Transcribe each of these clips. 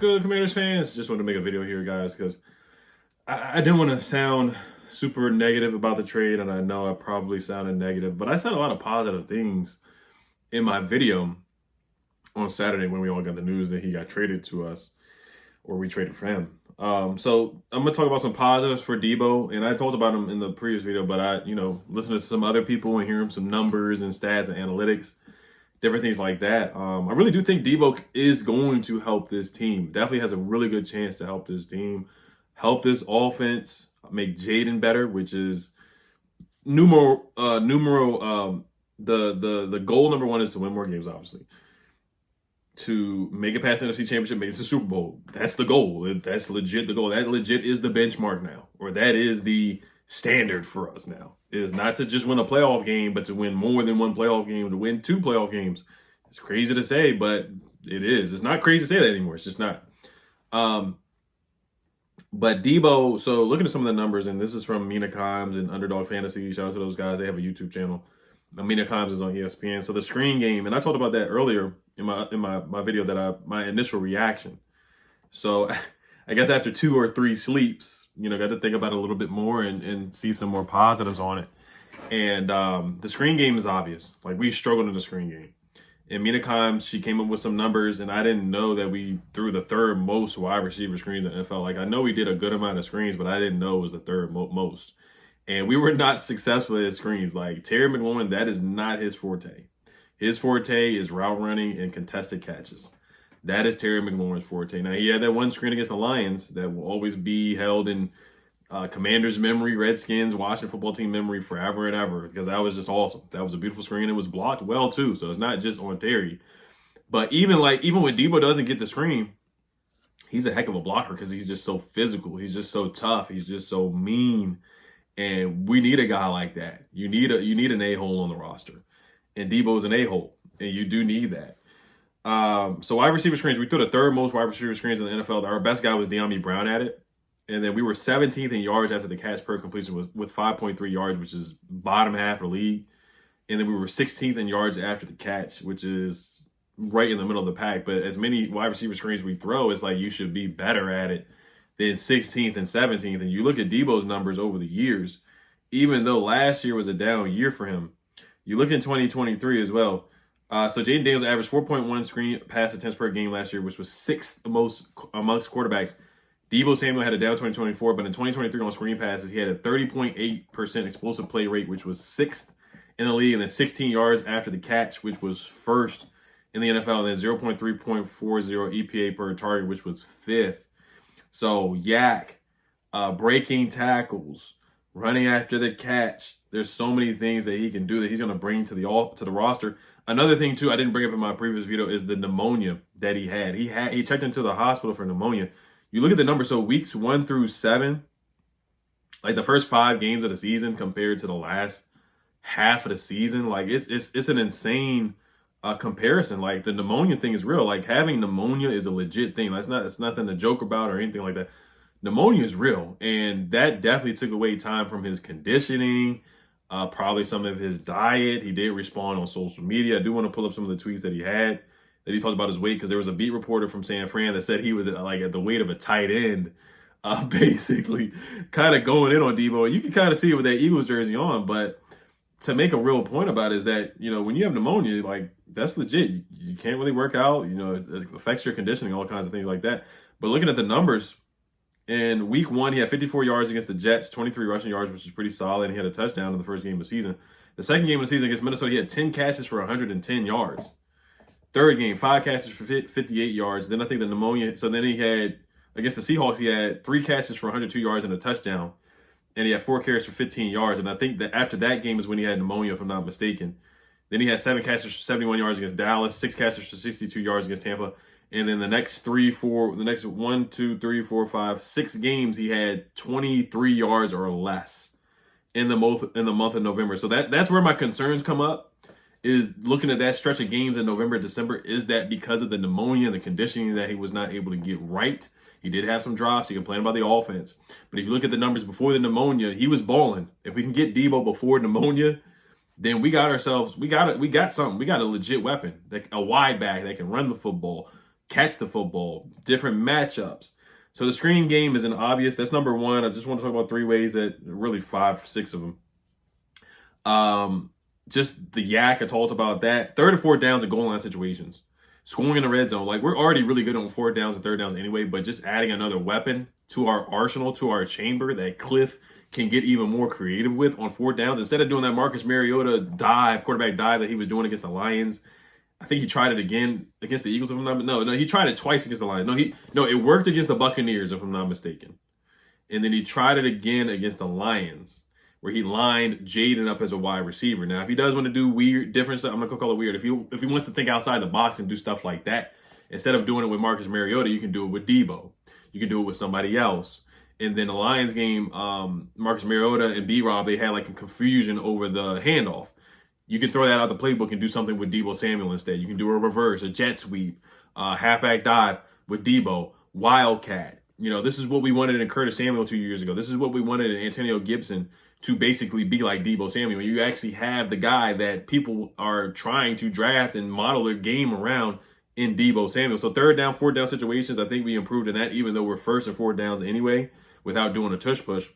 good, Commanders fans? Just wanted to make a video here, guys, because I didn't want to sound super negative about the trade, and I know I probably sounded negative, but I said a lot of positive things in my video on Saturday when we all got the news that he got traded to us, or we traded for him. So I'm gonna talk about some positives for Deebo, and I talked about him in the previous video, but I, listening to some other people and hearing some numbers and stats and analytics, different things like that. I really do think Deebo is going to help this team. Definitely has a really good chance to help this team, help this offense, make Jaden better, which is numero. The goal number one is to win more games, obviously. To make it past the NFC Championship, make it to the Super Bowl. That's the goal. That's legit the goal. That legit is the benchmark now, or that is the standard for us now. It is not to just win a playoff game, but to win more than one playoff game, to win 2 playoff games. It's crazy to say, but it is. It's not crazy to say that anymore. It's just not. But Deebo, so looking at some of the numbers, and this is from Mina Kimes and Underdog Fantasy. Shout out to those guys. They have a YouTube channel. Mina Kimes is on ESPN. So the screen game, and I talked about that earlier in my video, that my initial reaction. So I guess after 2 or 3 sleeps, got to think about it a little bit more and see some more positives on it. And the screen game is obvious. Like, we struggled in the screen game. And Mina Kimes, she came up with some numbers, and I didn't know that we threw the 3rd most wide receiver screens in the NFL. Like, I know we did a good amount of screens, but I didn't know it was the 3rd most. And we were not successful at screens. Like, Terry McLaurin, that is not his forte. His forte is route running and contested catches. That is Terry McLaurin's forte. Now, he had that one screen against the Lions that will always be held in Commanders memory, Redskins, Washington football team memory forever and ever, because that was just awesome. That was a beautiful screen. It was blocked well, too, so it's not just on Terry. But even when Deebo doesn't get the screen, he's a heck of a blocker because he's just so physical. He's just so tough. He's just so mean. And we need a guy like that. You need an a-hole on the roster. And Deebo's an a-hole, and you do need that. So wide receiver screens, we threw the 3rd most wide receiver screens in the NFL. Our best guy was De'Ami Brown at it. And then we were 17th in yards after the catch per completion with 5.3 yards, which is bottom half of the league. And then we were 16th in yards after the catch, which is right in the middle of the pack. But as many wide receiver screens we throw, it's like you should be better at it than 16th and 17th. And you look at Deebo's numbers over the years, even though last year was a down year for him, you look in 2023 as well. So Jaden Daniels averaged 4.1 screen pass attempts per game last year, which was 6th most amongst quarterbacks. Deebo Samuel had a down 2024, but in 2023 on screen passes, he had a 30.8% explosive play rate, which was 6th in the league, and then 16 yards after the catch, which was 1st in the NFL, and then 0.340 EPA per target, which was 5th. So yak, breaking tackles, running after the catch. There's so many things that he can do that he's going to bring to the roster. Another thing too, I didn't bring up in my previous video, is the pneumonia that he had. He checked into the hospital for pneumonia. You look at the numbers. So weeks 1 through 7, like the first 5 games of the season compared to the last half of the season, like it's an insane comparison. Like, the pneumonia thing is real. Like, having pneumonia is a legit thing. It's nothing to joke about or anything like that. Pneumonia is real, and that definitely took away time from his conditioning, probably some of his diet. He did respond on social media. I do want to pull up some of the tweets that he had, that he talked about his weight, because there was a beat reporter from San Fran that said he was at the weight of a tight end, basically kind of going in on Deebo. And you can kind of see it with that Eagles jersey on, but to make a real point about it is that, when you have pneumonia, like, that's legit. You can't really work out, it affects your conditioning, all kinds of things like that. But looking at the numbers, in week 1, he had 54 yards against the Jets, 23 rushing yards, which is pretty solid. And he had a touchdown in the first game of the season. The second game of the season against Minnesota, he had 10 catches for 110 yards. Third game, 5 catches for 58 yards. Then I think the pneumonia. So then he had, against the Seahawks, he had 3 catches for 102 yards and a touchdown. And he had 4 carries for 15 yards. And I think that after that game is when he had pneumonia, if I'm not mistaken. Then he had 7 catches for 71 yards against Dallas, 6 catches for 62 yards against Tampa. And then the next 1, 2, 3, 4, 5, 6 games, he had 23 yards or less in the month of November. So that's where my concerns come up, is looking at that stretch of games in November, December. Is that because of the pneumonia and the conditioning that he was not able to get right? He did have some drops. He complained about the offense. But if you look at the numbers before the pneumonia, he was balling. If we can get Deebo before pneumonia, then we got something. We got a legit weapon, a wide back that can run the football, catch the football, different matchups. So the screen game is an obvious. That's number one. I just want to talk about 3 ways that really 5, 6 of them. Just the yak. I talked about that. 3rd and 4th downs and goal line situations. Scoring in the red zone. Like, we're already really good on 4th downs and 3rd downs anyway, but just adding another weapon to our arsenal, to our chamber that Cliff can get even more creative with on 4th downs. Instead of doing that Marcus Mariota quarterback dive that he was doing against the Lions, I think he tried it again against the Eagles. If I'm not, no, he tried it twice against the Lions. It worked against the Buccaneers, if I'm not mistaken. And then he tried it again against the Lions, where he lined Jaden up as a wide receiver. Now, if he does want to do weird, different stuff, I'm not gonna call it weird. If he wants to think outside the box and do stuff like that, instead of doing it with Marcus Mariota, you can do it with Deebo. You can do it with somebody else. And then the Lions game, Marcus Mariota and B-Rob, they had like a confusion over the handoff. You can throw that out the playbook and do something with Deebo Samuel instead. You can do a reverse, a jet sweep, halfback dive with Deebo, wildcat. This is what we wanted in Curtis Samuel 2 years ago. This is what we wanted in Antonio Gibson, to basically be like Deebo Samuel. You actually have the guy that people are trying to draft and model their game around in Deebo Samuel. So 3rd down, 4th down situations, I think we improved in that, even though we're 1st and 4th downs anyway, without doing a tush push.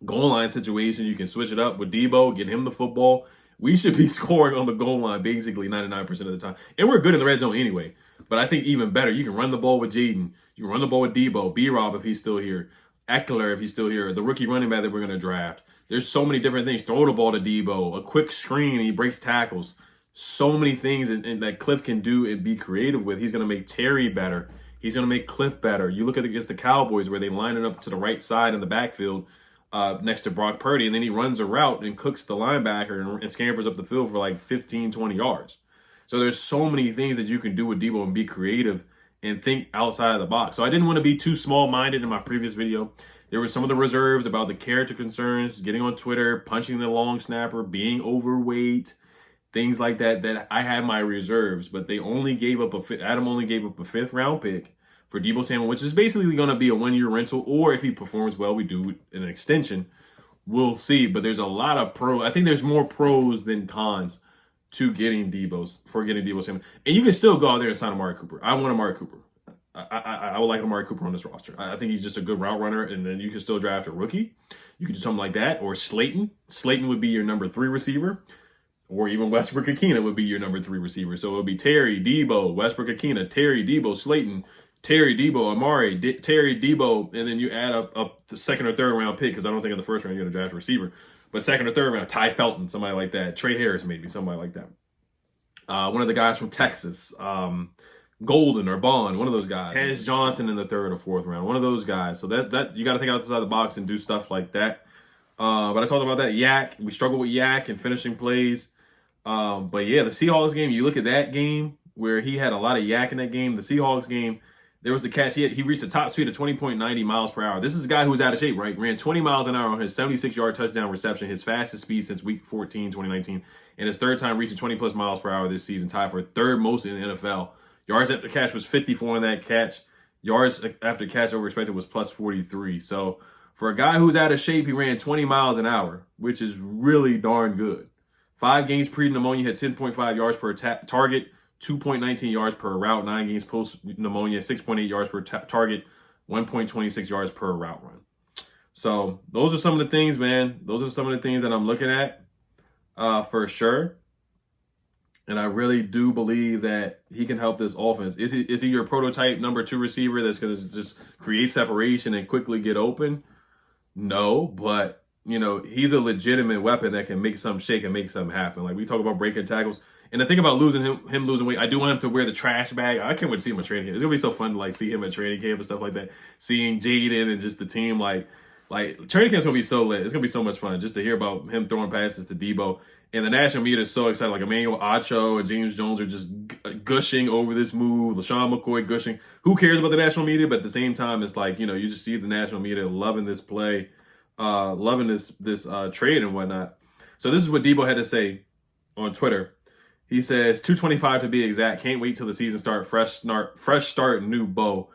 Goal line situation, you can switch it up with Deebo, get him the football. We should be scoring on the goal line basically 99% of the time. And we're good in the red zone anyway. But I think even better, you can run the ball with Jaden. You can run the ball with Deebo, B-Rob if he's still here, Eckler if he's still here, the rookie running back that we're going to draft. There's so many different things. Throw the ball to Deebo, a quick screen, and he breaks tackles. So many things and that Cliff can do and be creative with. He's going to make Terry better. He's going to make Cliff better. You look at it against the Cowboys where they line it up to the right side in the backfield next to Brock Purdy, and then he runs a route and cooks the linebacker and scampers up the field for like 15, 20 yards. So there's so many things that you can do with Deebo and be creative and think outside of the box. So I didn't want to be too small-minded in my previous video. There were some of the reserves about the character concerns, getting on Twitter, punching the long snapper, being overweight, things like that, that I had my reserves. But they only gave up Adam only gave up a 5th round pick for Deebo Samuel, which is basically going to be a 1-year rental, or if he performs well, we do an extension. We'll see. But there's a lot of pros. I think there's more pros than cons to getting Deebo Samuel. And you can still go out there and sign Amari Cooper. I want Amari Cooper. I would like Amari Cooper on this roster. I think he's just a good route runner, and then you can still draft a rookie. You can do something like that, or Slayton. Slayton would be your number 3 receiver, or even Westbrook-Akina would be your number 3 receiver. So it would be Terry, Deebo, Westbrook-Akina, Terry, Deebo, Slayton, Terry, Deebo, Amari, Terry, Deebo, and then you add up the 2nd or 3rd round pick, because I don't think in the 1st round you're going to draft a receiver. But 2nd or 3rd round, Ty Felton, somebody like that. Trey Harris, maybe, somebody like that. One of the guys from Texas, Golden or Bond, one of those guys. Tez Johnson in the 3rd or 4th round, one of those guys. So that you got to think outside the box and do stuff like that. But I talked about that yak. We struggle with yak and finishing plays. But yeah, the Seahawks game, you look at that game where he had a lot of yak in that game. The Seahawks game, there was the catch. He reached a top speed of 20.90 miles per hour. This is a guy who was out of shape, right? Ran 20 miles an hour on his 76-yard touchdown reception, his fastest speed since week 14, 2019, and his 3rd time reaching 20-plus miles per hour this season, tied for 3rd most in the NFL. Yards after catch was 54 on that catch. Yards after catch over expected was plus 43. So for a guy who's out of shape, he ran 20 miles an hour, which is really darn good. 5 games pre-pneumonia, had 10.5 yards per target, 2.19 yards per route. 9 games post-pneumonia, 6.8 yards per target, 1.26 yards per route run. So those are some of the things, man. Those are some of the things that I'm looking at for sure. And I really do believe that he can help this offense. Is he your prototype number 2 receiver that's going to just create separation and quickly get open? No, but, he's a legitimate weapon that can make something shake and make something happen. Like, we talk about breaking tackles. And the thing about him losing weight, I do want him to wear the trash bag. I can't wait to see him at training camp. It's going to be so fun to, see him at training camp and stuff like that. Seeing Jaden and just the team, like training camp's going to be so lit. It's going to be so much fun just to hear about him throwing passes to Deebo. And the national media is so excited. Like Emmanuel Acho and James Jones are just gushing over this move. LaShawn McCoy gushing. Who cares about the national media? But at the same time, it's like, you just see the national media loving this play, loving this trade and whatnot. So this is what Deebo had to say on Twitter. He says, 225 to be exact. Can't wait till the season start. Fresh start, new bow.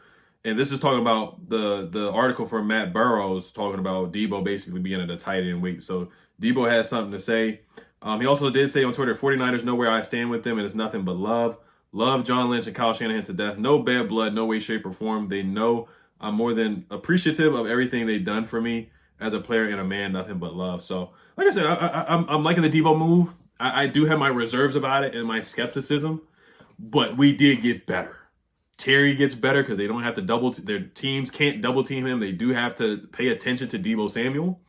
And this is talking about the article from Matt Burrows talking about Deebo basically being at a tight end weight. So Deebo has something to say. He also did say on Twitter, 49ers know where I stand with them, and it's nothing but love. Love John Lynch and Kyle Shanahan to death. No bad blood, no way, shape, or form. They know I'm more than appreciative of everything they've done for me as a player and a man, nothing but love. So, like I said, I'm liking the Deebo move. I do have my reserves about it and my skepticism, but we did get better. Terry gets better because they don't have to their teams can't double team him. They do have to pay attention to Deebo Samuel.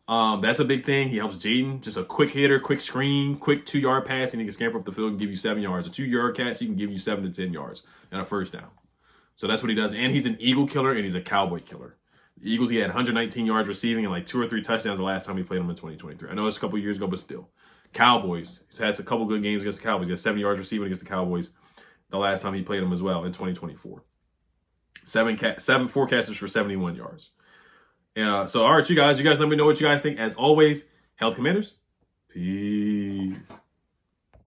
That's a big thing. He helps Jaden, just a quick hitter, quick screen, quick 2-yard pass, and he can scamper up the field and give you 7 yards. A 2-yard catch, he can give you 7 to 10 yards and a first down. So that's what he does. And he's an Eagle killer and he's a Cowboy killer. The Eagles, he had 119 yards receiving and like 2 or 3 touchdowns the last time he played them in 2023. I know it's a couple years ago, but still. Cowboys, he's had a couple good games against the Cowboys. He had 70 yards receiving against the Cowboys the last time he played them as well in 2024. 4 catches for 71 yards. So, all right, you guys let me know what you guys think. As always, Health Commanders, peace.